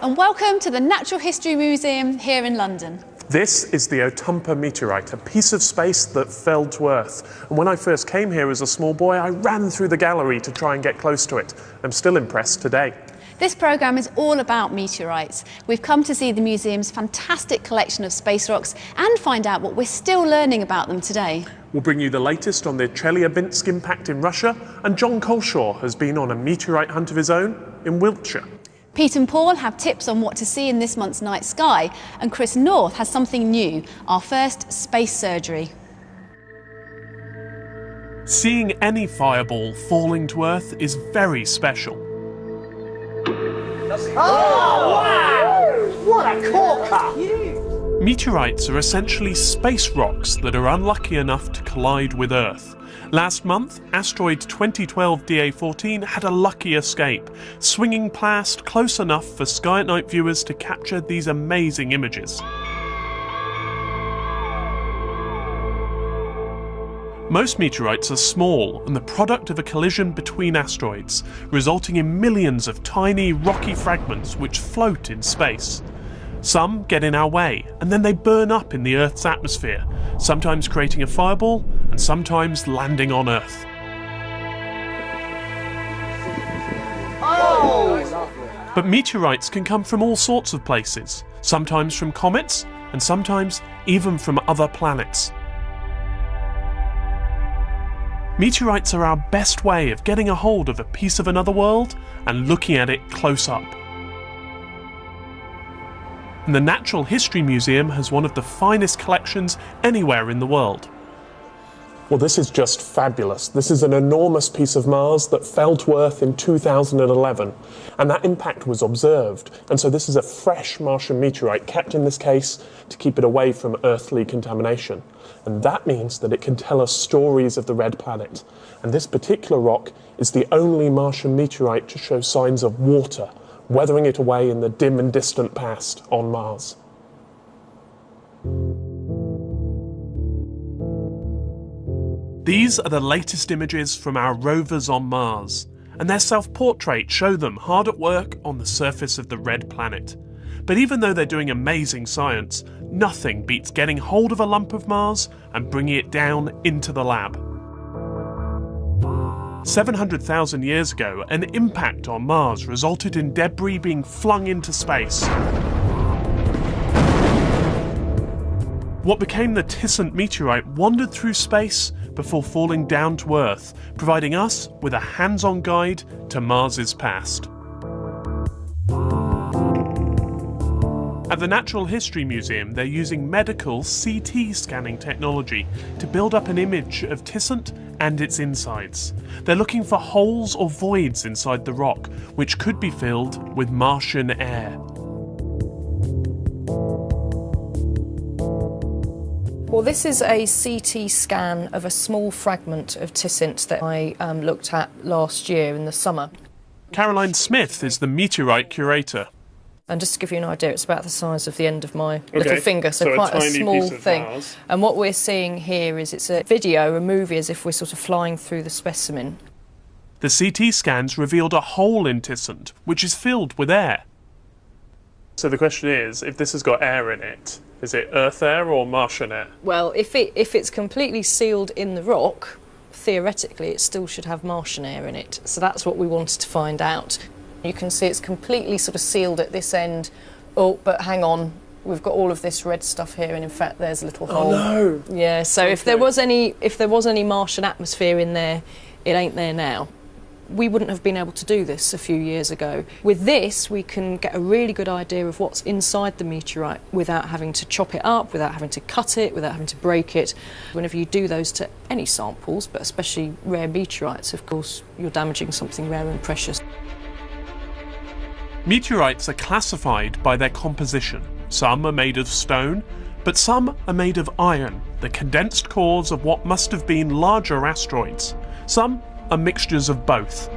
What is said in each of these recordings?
and welcome to the Natural History Museum here in London. This is the Otumpa meteorite, a piece of space that fell to Earth. And when I first came here as a small boy, I ran through the gallery to try and get close to it. I'm still impressed today. This programme is all about meteorites. We've come to see the museum's fantastic collection of space rocks and find out what we're still learning about them today. We'll bring you the latest on the Chelyabinsk impact in Russia, and John Coleshaw has been on a meteorite hunt of his own in Wiltshire. Pete and Paul have tips on what to see in this month's night sky, and Chris North has something new, our first space surgery. Seeing any fireball falling to Earth is very special. Oh, wow! What a corker! Meteorites are essentially space rocks that are unlucky enough to collide with Earth. Last month, asteroid 2012 DA14 had a lucky escape, swinging past close enough for Sky at Night viewers to capture these amazing images. Most meteorites are small and the product of a collision between asteroids, resulting in millions of tiny rocky fragments which float in space. Some get in our way, and then they burn up in the Earth's atmosphere, sometimes creating a fireball and sometimes landing on Earth. Oh! But meteorites can come from all sorts of places, sometimes from comets and sometimes even from other planets. Meteorites are our best way of getting a hold of a piece of another world and looking at it close up. And the Natural History Museum has one of the finest collections anywhere in the world. Well, this is just fabulous. This is an enormous piece of Mars that fell to Earth in 2011, and that impact was observed. And so this is a fresh Martian meteorite, kept in this case to keep it away from earthly contamination. And that means that it can tell us stories of the red planet. And this particular rock is the only Martian meteorite to show signs of water, weathering it away in the dim and distant past on Mars. These are the latest images from our rovers on Mars, and their self-portraits show them hard at work on the surface of the red planet. But even though they're doing amazing science, nothing beats getting hold of a lump of Mars and bringing it down into the lab. 700,000 years ago, an impact on Mars resulted in debris being flung into space. What became the Tissant meteorite wandered through space before falling down to Earth, providing us with a hands-on guide to Mars's past. At the Natural History Museum, they're using medical CT scanning technology to build up an image of Tissant and its insides. They're looking for holes or voids inside the rock, which could be filled with Martian air. Well, this is a CT scan of a small fragment of Tissant that I looked at last year in the summer. Caroline Smith is the meteorite curator. And just to give you an idea, it's about the size of the end of my little finger, so quite a small thing. Mars. And what we're seeing here is it's a video, a movie, as if we're sort of flying through the specimen. The CT scans revealed a hole in Tissant, which is filled with air. So the question is, if this has got air in it, is it Earth air or Martian air? Well, if it's completely sealed in the rock, theoretically it still should have Martian air in it. So that's what we wanted to find out. You can see it's completely sort of sealed at this end. Oh, but hang on, we've got all of this red stuff here, and in fact there's a little hole. Oh no! Yeah, so okay. if there was any Martian atmosphere in there, it ain't there now. We wouldn't have been able to do this a few years ago. With this, we can get a really good idea of what's inside the meteorite without having to chop it up, without having to cut it, without having to break it. Whenever you do those to any samples, but especially rare meteorites, of course, you're damaging something rare and precious. Meteorites are classified by their composition. Some are made of stone, but some are made of iron, the condensed cores of what must have been larger asteroids. Some are mixtures of both.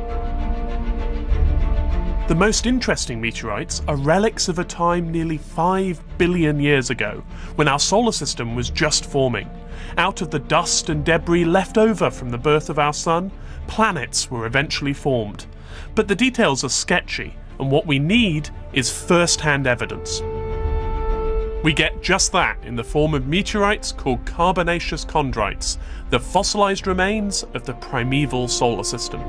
The most interesting meteorites are relics of a time nearly 5 billion years ago, when our solar system was just forming. Out of the dust and debris left over from the birth of our sun, planets were eventually formed. But the details are sketchy, and what we need is first-hand evidence. We get just that in the form of meteorites called carbonaceous chondrites, the fossilised remains of the primeval solar system.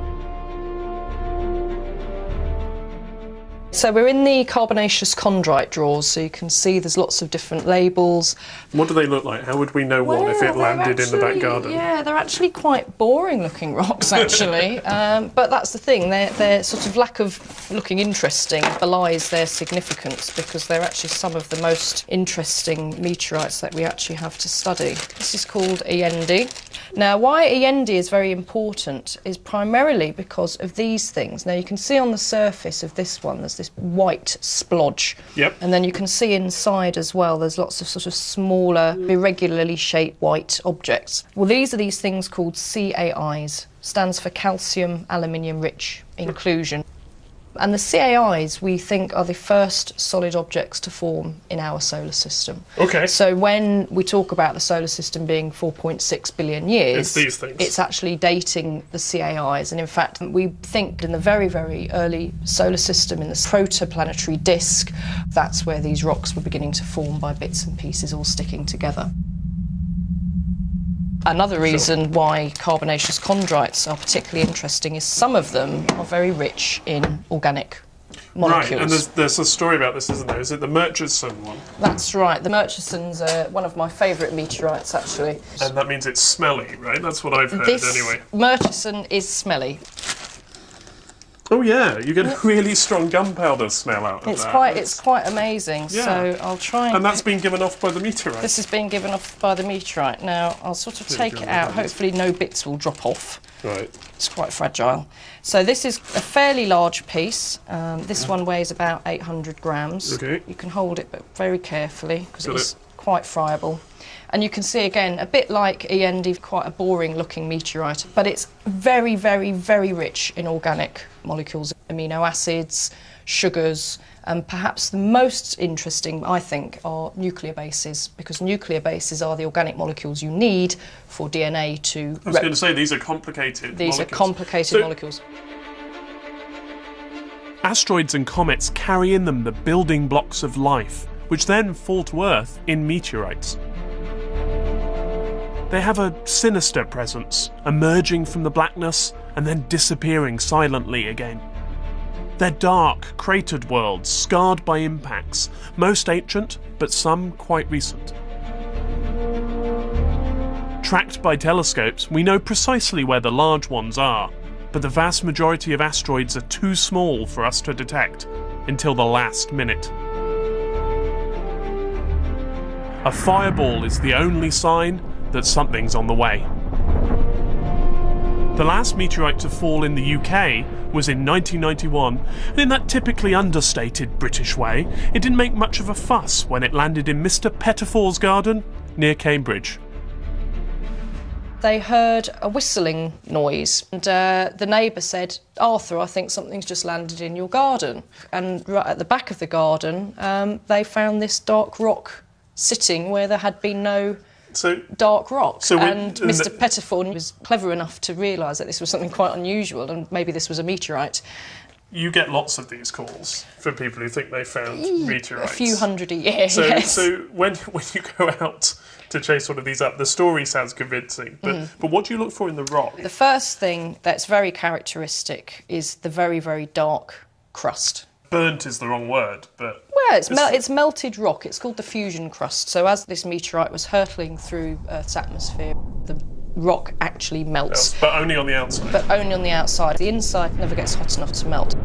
So we're in the carbonaceous chondrite drawers, so you can see there's lots of different labels. What do they look like? How would we know one if it landed in the back garden? Yeah, they're actually quite boring looking rocks, actually. But that's the thing, their sort of lack of looking interesting belies their significance, because they're actually some of the most interesting meteorites that we actually have to study. This is called Eyendi. Now, why Eyendi is very important is primarily because of these things. Now, you can see on the surface of this one, there's this white splodge. Yep. And then you can see inside as well, there's lots of sort of smaller, irregularly shaped white objects. Well, these are these things called CAIs, stands for calcium aluminium rich inclusion. And the CAIs, we think, are the first solid objects to form in our solar system. Okay. So when we talk about the solar system being 4.6 billion years, it's these things. It's actually dating the CAIs. And in fact, we think in the very, very early solar system, in the protoplanetary disk, that's where these rocks were beginning to form by bits and pieces all sticking together. Another reason why carbonaceous chondrites are particularly interesting is some of them are very rich in organic molecules. Right, and there's a story about this, isn't there? Is it the Murchison one? That's right. The Murchison's one of my favourite meteorites, actually. And that means it's smelly, right? That's what I've heard, anyway. Murchison is smelly. Oh yeah, you get a really strong gunpowder smell out of that. It's quite amazing. Yeah. So I'll try and... And that's been given off by the meteorite? This has been given off by the meteorite. Now, I'll sort of take it out. Hopefully no bits will drop off. Right. It's quite fragile. So this is a fairly large piece. This one weighs about 800 grams. Okay. You can hold it, but very carefully, because it's quite friable. And you can see, again, a bit like Eyendi, quite a boring-looking meteorite, but it's very, very, very rich in organic molecules, amino acids, sugars, and perhaps the most interesting, I think, are nuclear bases, because nuclear bases are the organic molecules you need for DNA to... I was going to say, these are complicated These are complicated molecules. Asteroids and comets carry in them the building blocks of life, which then fall to Earth in meteorites. They have a sinister presence, emerging from the blackness and then disappearing silently again. They're dark, cratered worlds, scarred by impacts, most ancient, but some quite recent. Tracked by telescopes, we know precisely where the large ones are, but the vast majority of asteroids are too small for us to detect until the last minute. A fireball is the only sign that something's on the way. The last meteorite to fall in the UK was in 1991, and in that typically understated British way, it didn't make much of a fuss when it landed in Mr. Pettifor's garden near Cambridge. They heard a whistling noise, and the neighbour said, "Arthur, I think something's just landed in your garden." And right at the back of the garden, they found this dark rock sitting where there had been no dark rock. And Mr. Pettifor was clever enough to realise that this was something quite unusual, and maybe this was a meteorite. You get lots of these calls from people who think they found meteorites. A few hundred a year, so, yes. So when you go out to chase one of these up, the story sounds convincing, but what do you look for in the rock? The first thing that's very characteristic is the very, very dark crust. Burnt is the wrong word, but... Well, it's melted rock. It's called the fusion crust. So as this meteorite was hurtling through Earth's atmosphere, the rock actually melts. But only on the outside. But only on the outside. The inside never gets hot enough to melt.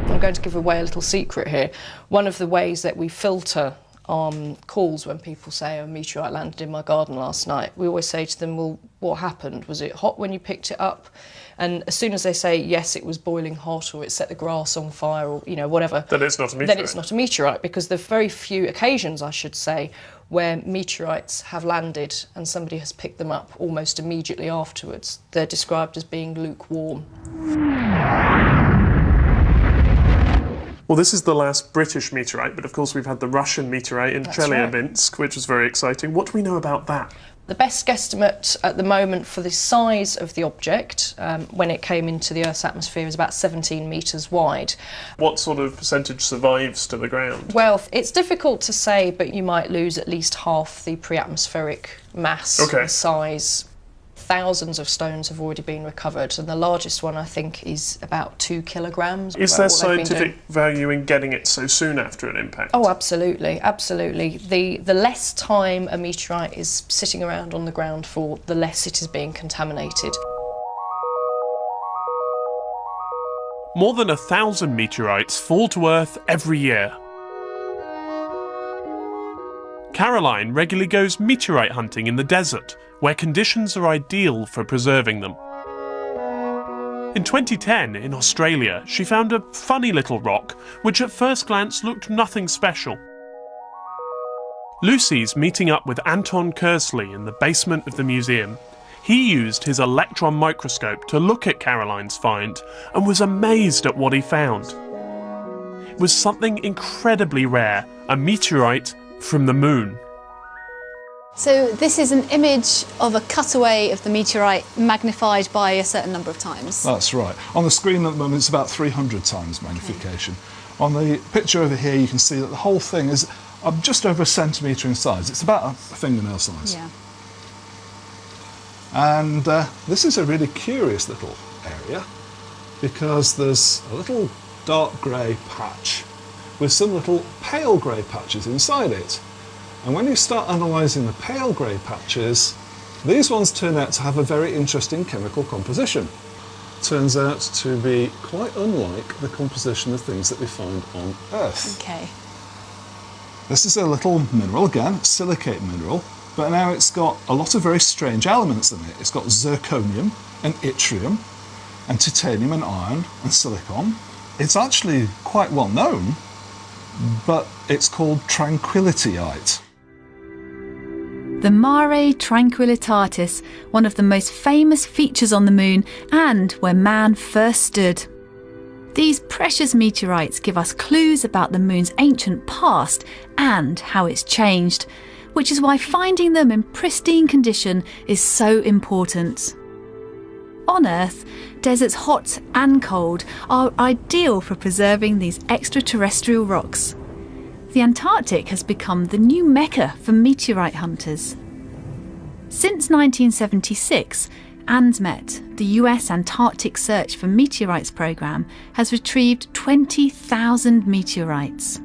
I'm going to give away a little secret here. One of the ways that we filter calls when people say, "A meteorite landed in my garden last night," we always say to them, "Well, what happened? Was it hot when you picked it up?" And as soon as they say, "Yes, it was boiling hot," or "It set the grass on fire," or, you know, whatever, then it's not a meteorite. Then it's not a meteorite, because there are very few occasions, I should say, where meteorites have landed and somebody has picked them up almost immediately afterwards. They're described as being lukewarm. Well, this is the last British meteorite, but of course we've had the Russian meteorite in Chelyabinsk, which was very exciting. What do we know about that? The best guesstimate at the moment for the size of the object when it came into the Earth's atmosphere is about 17 metres wide. What sort of percentage survives to the ground? Well, it's difficult to say, but you might lose at least half the pre-atmospheric mass and size. Thousands of stones have already been recovered, and the largest one, I think, is about 2 kilograms. Is there scientific value in getting it so soon after an impact? Oh, absolutely, absolutely. The less time a meteorite is sitting around on the ground for, the less it is being contaminated. More than 1,000 meteorites fall to Earth every year. Caroline regularly goes meteorite hunting in the desert, where conditions are ideal for preserving them. In 2010, in Australia, she found a funny little rock, which at first glance looked nothing special. Lucie's meeting up with Anton Kersley in the basement of the museum. He used his electron microscope to look at Caroline's find and was amazed at what he found. It was something incredibly rare, a meteorite from the moon. So this is an image of a cutaway of the meteorite magnified by a certain number of times. That's right. On the screen at the moment it's about 300 times magnification. Okay. On the picture over here you can see that the whole thing is just over a centimetre in size. It's about a fingernail size. Yeah. And this is a really curious little area because there's a little dark grey patch with some little pale grey patches inside it. And when you start analysing the pale grey patches, these ones turn out to have a very interesting chemical composition. Turns out to be quite unlike the composition of things that we find on Earth. Okay. This is a little mineral, again, silicate mineral, but now it's got a lot of very strange elements in it. It's got zirconium and yttrium and titanium and iron and silicon. It's actually quite well known, but it's called tranquilityite. The Mare Tranquillitatis, one of the most famous features on the moon and where man first stood. These precious meteorites give us clues about the moon's ancient past and how it's changed, which is why finding them in pristine condition is so important. On Earth, deserts hot and cold are ideal for preserving these extraterrestrial rocks. The Antarctic has become the new mecca for meteorite hunters. Since 1976, ANDMET, the US Antarctic Search for Meteorites programme, has retrieved 20,000 meteorites.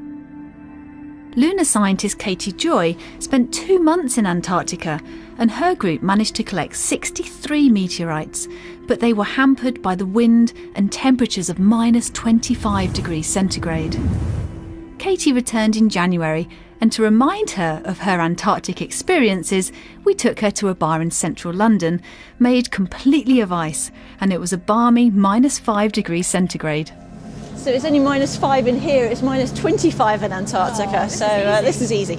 Lunar scientist Katie Joy spent 2 months in Antarctica, and her group managed to collect 63 meteorites, but they were hampered by the wind and temperatures of -25°C. Katie returned in January, and to remind her of her Antarctic experiences, we took her to a bar in central London, made completely of ice, and it was a balmy -5°C. So it's only -5 in here, it's -25 in Antarctica, this is easy.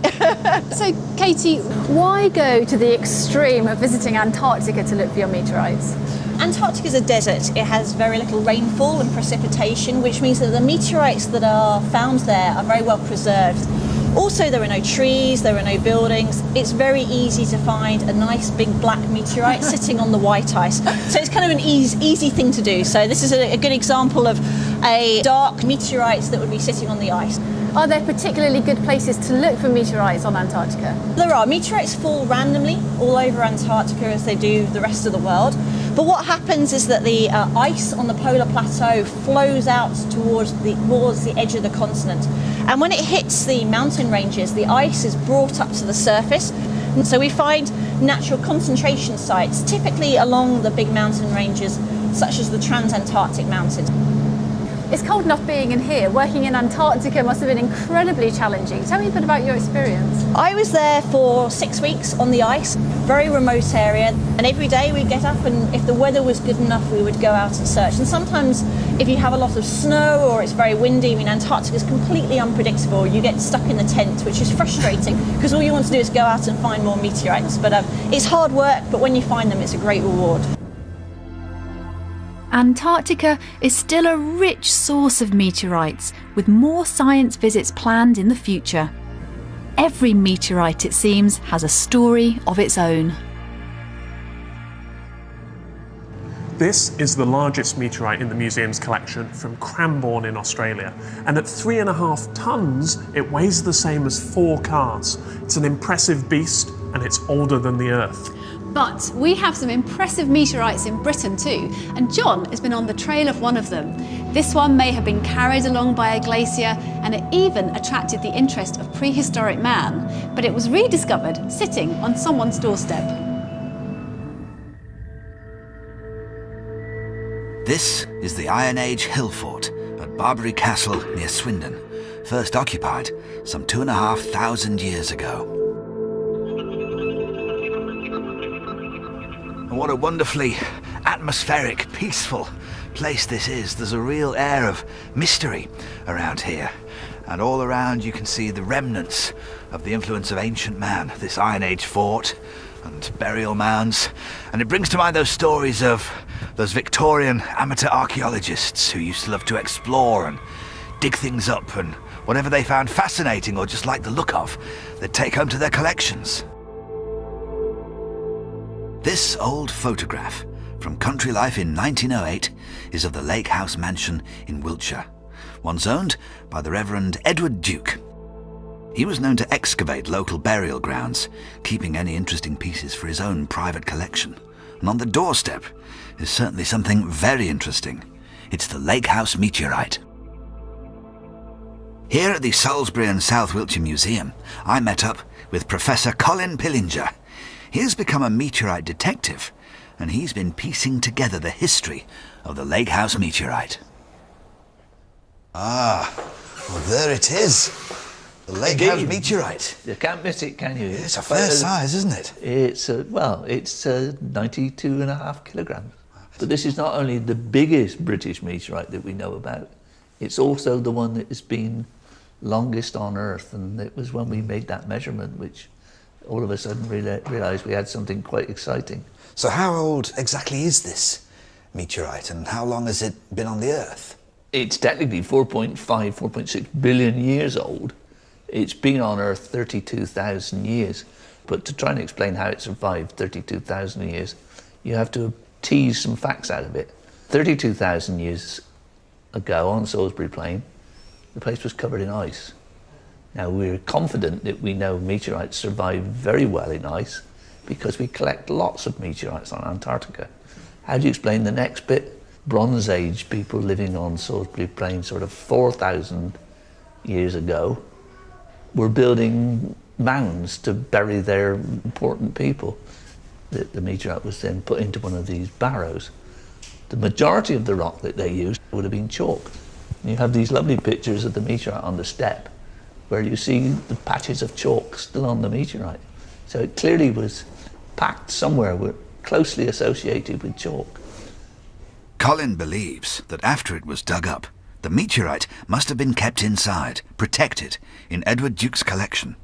So Katie, why go to the extreme of visiting Antarctica to look for your meteorites? Antarctica is a desert. It has very little rainfall and precipitation, which means that the meteorites that are found there are very well preserved. Also, there are no trees, there are no buildings. It's very easy to find a nice big black meteorite sitting on the white ice. So it's kind of an easy thing to do. So this is a good example of a dark meteorite that would be sitting on the ice. Are there particularly good places to look for meteorites on Antarctica? There are. Meteorites fall randomly all over Antarctica as they do the rest of the world. But what happens is that the ice on the polar plateau flows out towards the edge of the continent. And when it hits the mountain ranges, the ice is brought up to the surface. And so we find natural concentration sites, typically along the big mountain ranges, such as the Transantarctic Mountains. It's cold enough being in here. Working in Antarctica must have been incredibly challenging. Tell me a bit about your experience. I was there for 6 weeks on the ice, very remote area, and every day we'd get up, and if the weather was good enough we would go out and search. And sometimes if you have a lot of snow or it's very windy, I mean Antarctica is completely unpredictable. You get stuck in the tent, which is frustrating because all you want to do is go out and find more meteorites. But it's hard work, but when you find them it's a great reward. Antarctica is still a rich source of meteorites, with more science visits planned in the future. Every meteorite, it seems, has a story of its own. This is the largest meteorite in the museum's collection from Cranbourne in Australia, and at 3.5 tons, it weighs the same as 4 cars. It's an impressive beast, and it's older than the Earth. But we have some impressive meteorites in Britain too, and John has been on the trail of one of them. This one may have been carried along by a glacier, and it even attracted the interest of prehistoric man, but it was rediscovered sitting on someone's doorstep. This is the Iron Age hill fort at Barbary Castle near Swindon, first occupied some 2,500 years ago. And what a wonderfully atmospheric, peaceful place this is. There's a real air of mystery around here. And all around you can see the remnants of the influence of ancient man, this Iron Age fort and burial mounds. And it brings to mind those stories of those Victorian amateur archaeologists who used to love to explore and dig things up, and whatever they found fascinating or just liked the look of, they'd take home to their collections. This old photograph from Country Life in 1908 is of the Lake House Mansion in Wiltshire, once owned by the Reverend Edward Duke. He was known to excavate local burial grounds, keeping any interesting pieces for his own private collection. And on the doorstep is certainly something very interesting. It's the Lake House meteorite. Here at the Salisbury and South Wiltshire Museum, I met up with Professor Colin Pillinger. He has become a meteorite detective, and he's been piecing together the history of the Lake House meteorite. Ah, well there it is. The Lake House meteorite. You can't miss it, can you? It's a fair size, isn't it? It's, it's 92.5 kilograms. But this is not only the biggest British meteorite that we know about, it's also the one that has been longest on Earth, and it was when we made that measurement which all of a sudden realised we had something quite exciting. So how old exactly is this meteorite, and how long has it been on the Earth? It's technically 4.6 billion years old. It's been on Earth 32,000 years, but to try and explain how it survived 32,000 years, you have to tease some facts out of it. 32,000 years ago on Salisbury Plain, the place was covered in ice. Now we're confident that we know meteorites survive very well in ice because we collect lots of meteorites on Antarctica. How do you explain the next bit? Bronze Age people living on Salisbury Plain sort of 4,000 years ago were building mounds to bury their important people. The meteorite was then put into one of these barrows. The majority of the rock that they used would have been chalk. And you have these lovely pictures of the meteorite on the steppe where you see the patches of chalk still on the meteorite. So it clearly was packed somewhere closely associated with chalk. Colin believes that after it was dug up, the meteorite must have been kept inside, protected, in Edward Duke's collection.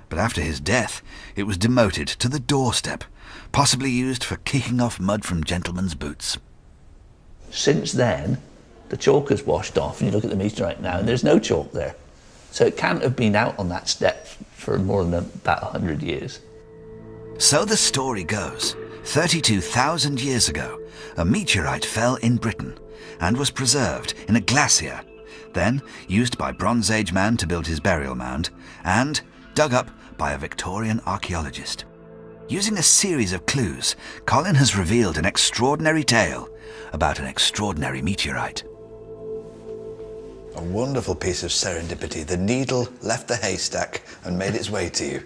But after his death, it was demoted to the doorstep, possibly used for kicking off mud from gentlemen's boots. Since then, the chalk has washed off, and you look at the meteorite now, and there's no chalk there. So it can't have been out on that step for more than about 100 years. So the story goes, 32,000 years ago, a meteorite fell in Britain and was preserved in a glacier, then used by Bronze Age man to build his burial mound, and dug up by a Victorian archaeologist. Using a series of clues, Colin has revealed an extraordinary tale about an extraordinary meteorite. A wonderful piece of serendipity. The needle left the haystack and made its way to you.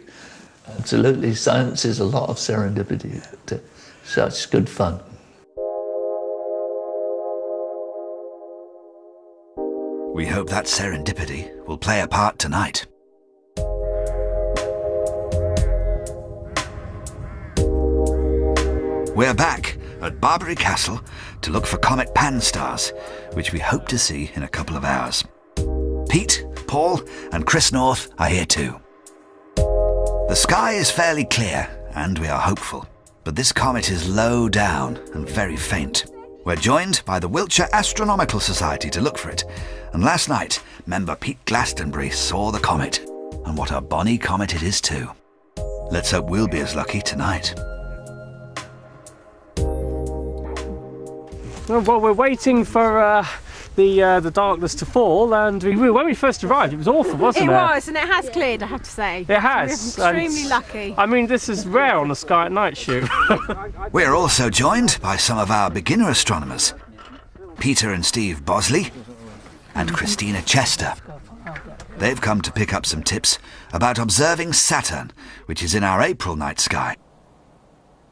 Absolutely, science is a lot of serendipity. Such good fun. We hope that serendipity will play a part tonight. We're back at Barbary Castle to look for comet Pan-STARRS, which we hope to see in a couple of hours. Pete, Paul and Chris North are here too. The sky is fairly clear and we are hopeful, but this comet is low down and very faint. We're joined by the Wiltshire Astronomical Society to look for it, and last night member Pete Glastonbury saw the comet, and what a bonny comet it is too. Let's hope we'll be as lucky tonight. Well, we're waiting for the darkness to fall, and when we first arrived, it was awful, wasn't it? It was, and it has cleared, I have to say. It has. We're extremely lucky. I mean, this is rare on the Sky at Night shoot. We're also joined by some of our beginner astronomers, Peter and Steve Bosley and Christina Chester. They've come to pick up some tips about observing Saturn, which is in our April night sky,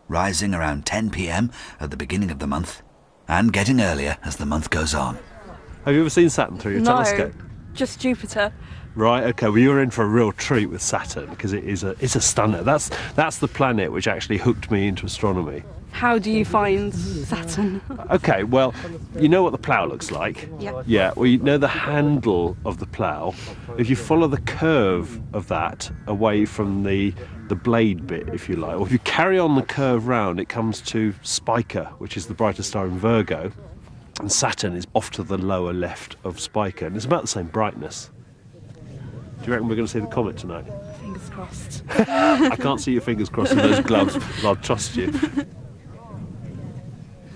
rising around 10 p.m. at the beginning of the month and getting earlier as the month goes on. Have you ever seen Saturn through your telescope? Just Jupiter. Right, okay, well you're in for a real treat with Saturn because it's a stunner. That's the planet which actually hooked me into astronomy. How do you find Saturn? Okay, well, you know what the plough looks like? Yeah. Yeah, well you know the handle of the plough. If you follow the curve of that away from the blade bit, if you like, or if you carry on the curve round, it comes to Spica, which is the brightest star in Virgo. And Saturn is off to the lower left of Spica, and it's about the same brightness. Do you reckon we're going to see the comet tonight? Fingers crossed. I can't see your fingers crossed in those gloves, but I'll trust you.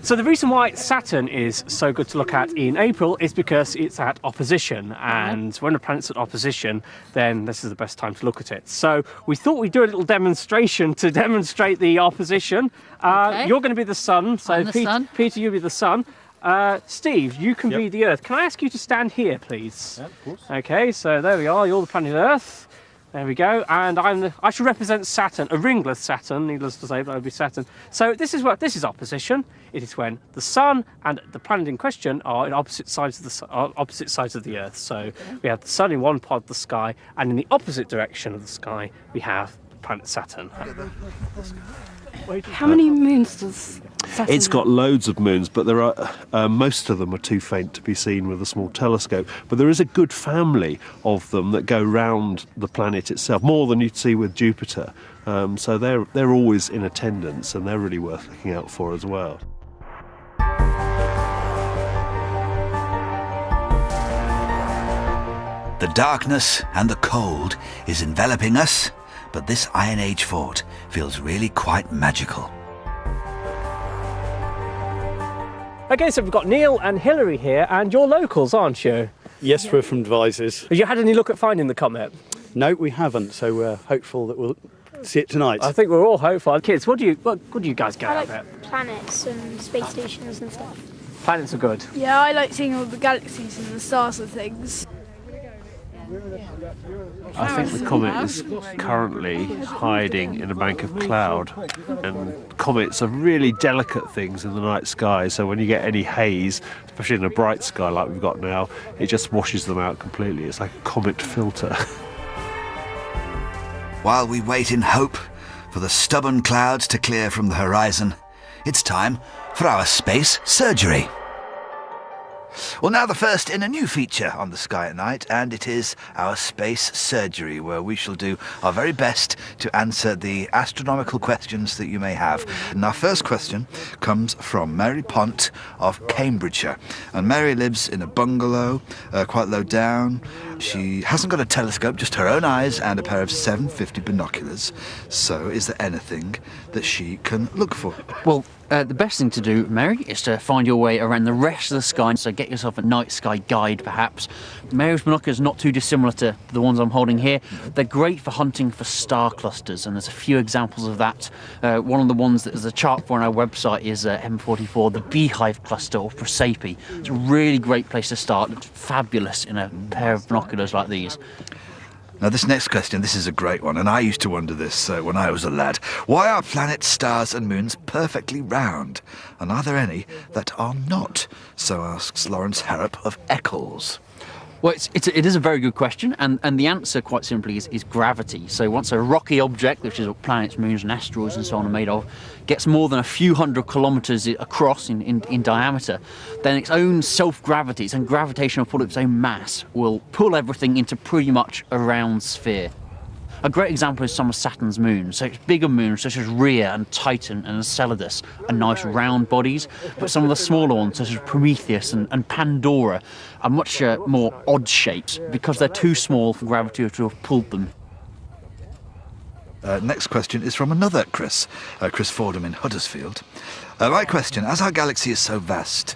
So the reason why Saturn is so good to look at in April is because it's at opposition, and when a planet's at opposition, then this is the best time to look at it. So we thought we'd do a little demonstration to demonstrate the opposition. Okay. You're going to be the sun, so I'm the sun. Peter, you'll be the sun. Steve, you can be the Earth. Can I ask you to stand here, please? Yeah, of course. Okay, so there we are. You're the planet Earth. There we go. And I should represent Saturn, a ringless Saturn, needless to say, but that would be Saturn. So this is opposition. It is when the Sun and the planet in question are in opposite sides of the Earth. So we have the Sun in one part of the sky, and in the opposite direction of the sky, we have the planet Saturn. How many moons does Saturn It's got loads of moons, but there are most of them are too faint to be seen with a small telescope. But there is a good family of them that go round the planet itself, more than you'd see with Jupiter. So they're always in attendance, and they're really worth looking out for as well. The darkness and the cold is enveloping us, but this Iron Age fort feels really quite magical. Okay, so we've got Neil and Hilary here, and you're locals, aren't you? Yes, we're from Devizes. Have you had any look at finding the comet? No, we haven't, so we're hopeful that we'll see it tonight. I think we're all hopeful. Kids, what do you guys get out of it? Planets and space stations and stuff. Planets are good. Yeah, I like seeing all the galaxies and the stars and things. I think the comet is currently hiding in a bank of cloud, and comets are really delicate things in the night sky, so when you get any haze, especially in a bright sky like we've got now, it just washes them out completely. It's like a comet filter. While we wait in hope for the stubborn clouds to clear from the horizon, it's time for our space surgery. Well, now the first in a new feature on the Sky at Night, and it is our space surgery, where we shall do our very best to answer the astronomical questions that you may have. And our first question comes from Mary Pont of Cambridgeshire, and Mary lives in a bungalow quite low down. She hasn't got a telescope, just her own eyes and a pair of 750 binoculars. So is there anything that she can look for? Well, the best thing to do, Mary, is to find your way around the rest of the sky, so get yourself a night sky guide, perhaps. Mary's binoculars are not too dissimilar to the ones I'm holding here. They're great for hunting for star clusters, and there's a few examples of that. One of the ones that there's a chart for on our website is M44, the Beehive Cluster, or Prosape. It's a really great place to start. It's fabulous in a pair of binoculars like these. Now this next question, this is a great one, and I used to wonder this when I was a lad. Why are planets, stars and moons perfectly round? And are there any that are not? So asks Lawrence Harrop of Eccles. Well, it is a very good question, and the answer, quite simply, is gravity. So once a rocky object, which is what planets, moons and asteroids and so on are made of, gets more than a few hundred kilometres across in diameter, then its own self-gravity, its own gravitational pull of its own mass, will pull everything into pretty much a round sphere. A great example is some of Saturn's moons. So its bigger moons, such as Rhea and Titan and Enceladus, are nice round bodies, but some of the smaller ones, such as Prometheus and Pandora, are much more odd shapes because they're too small for gravity to have pulled them. Next question is from another Chris, Chris Fordham in Huddersfield. My question, as our galaxy is so vast,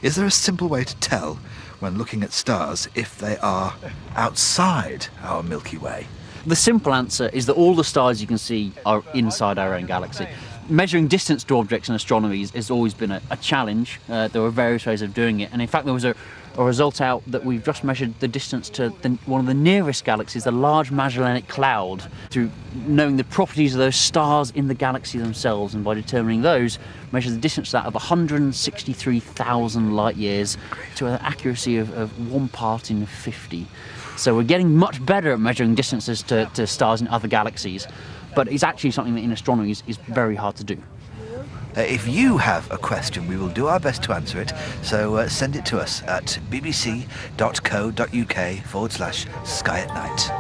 is there a simple way to tell, when looking at stars, if they are outside our Milky Way? The simple answer is that all the stars you can see are inside our own galaxy. Measuring distance to objects in astronomy has always been a challenge. There were various ways of doing it, and in fact there was a result out that we've just measured the distance to one of the nearest galaxies, the Large Magellanic Cloud, through knowing the properties of those stars in the galaxy themselves, and by determining those, measure the distance to that of 163,000 light years to an accuracy of 1 part in 50. So we're getting much better at measuring distances to stars in other galaxies, but it's actually something that in astronomy is very hard to do. If you have a question, we will do our best to answer it, so send it to us at bbc.co.uk/Sky at Night.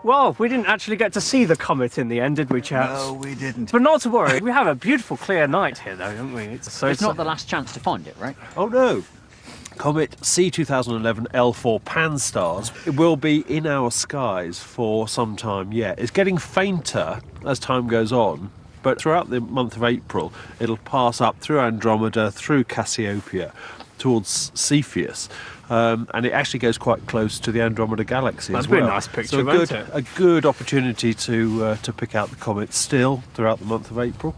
Well, we didn't actually get to see the comet in the end, did we, chaps? No, we didn't. But not to worry, we have a beautiful clear night here, though, haven't we? It's not the last chance to find it, right? Oh no! Comet C2011 L4 Pan-STARRS. It will be in our skies for some time yet. It's getting fainter as time goes on, but throughout the month of April, it'll pass up through Andromeda, through Cassiopeia, towards Cepheus. And it actually goes quite close to the Andromeda Galaxy as well. That'd be a nice picture, so wouldn't it? a good opportunity to pick out the comet still throughout the month of April.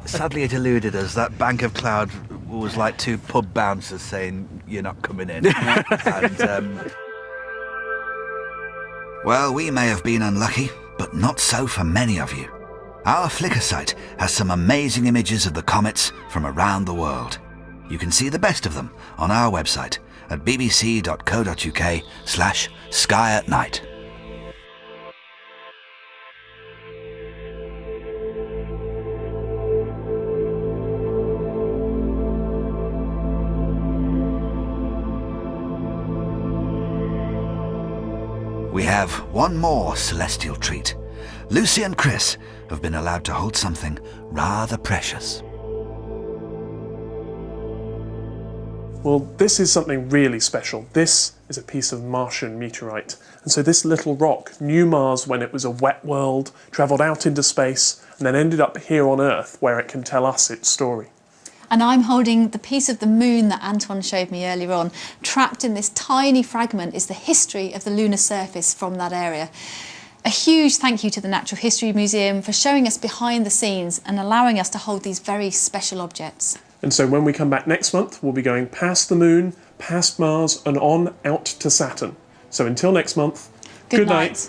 Sadly, it eluded us. That bank of cloud was like two pub bouncers saying, "You're not coming in." And, well, we may have been unlucky, but not so for many of you. Our Flickr site has some amazing images of the comets from around the world. You can see the best of them on our website at bbc.co.uk/Sky at Night. We have one more celestial treat. Lucie and Chris have been allowed to hold something rather precious. Well, this is something really special. This is a piece of Martian meteorite. And so this little rock knew Mars when it was a wet world, travelled out into space, and then ended up here on Earth, where it can tell us its story. And I'm holding the piece of the moon that Anton showed me earlier on. Trapped in this tiny fragment is the history of the lunar surface from that area. A huge thank you to the Natural History Museum for showing us behind the scenes and allowing us to hold these very special objects. And so when we come back next month, we'll be going past the moon, past Mars, and on out to Saturn. So until next month, good night.